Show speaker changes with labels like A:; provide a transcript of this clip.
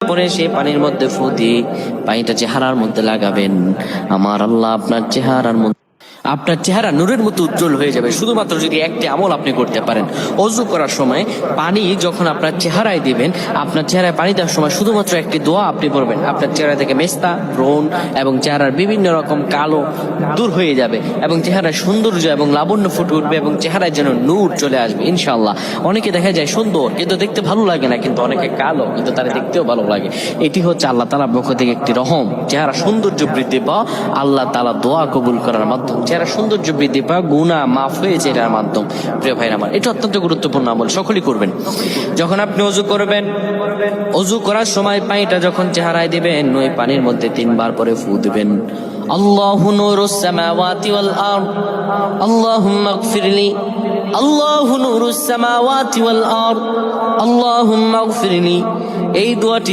A: পরে সেই পানির মধ্যে ফু দিয়ে পানিটা চেহারার মধ্যে লাগাবেন। আমার আল্লাহ আপনার চেহারা নূরের মতো উজ্জ্বল হয়ে যাবে, শুধুমাত্র যদি একটি আমল আপনি করতে পারেন। অজু করার সময় পানি যখন আপনার চেহারায় দিবেন, আপনার চেহারায় পানি দেওয়ার সময় শুধুমাত্র একটি দোয়া আপনি পড়বেন। আপনার চেহারা থেকে মেস্তা, ব্রণ এবং চেহারার বিভিন্ন রকম কালো দূর হয়ে যাবে এবং চেহারায় সৌন্দর্য এবং লাবণ্য ফুটে উঠবে এবং চেহারায় যেন নূর চলে আসবে ইনশাআল্লাহ। অনেকে দেখা যায় সুন্দর কিন্তু দেখতে ভালো লাগে না, কিন্তু অনেকে কালো কিন্তু তারা দেখতেও ভালো লাগে। এটি হচ্ছে আল্লাহ তাআলার পক্ষ থেকে একটি রহম। চেহারা সৌন্দর্য বৃদ্ধি পাওয়া আল্লাহ তাআলা দোয়া কবুল করার মাধ্যম, চেহারা সৌন্দর্য বৃদ্ধি পাওয়া গুনাহ মাফ হয়েছে এটার মাধ্যম। প্রিয় ভাইরা আমার, এটা অত্যন্ত গুরুত্বপূর্ণ আমল, সকলেই করবেন। যখন আপনি অজু করবেন, অজু করার সময় পানিটা যখন চেহারায় দিবেন, ওই পানির মধ্যে 3 বার পরে ফু দিবেন। আল্লাহু নূরুস সামাওয়াতি ওয়াল আরদ আল্লাহুম্মা ইগফিরলি, আল্লাহু নূরুস সামাওয়াতি ওয়াল আরদ আল্লাহুম্মা ইগফিরলি। এই দোয়াটি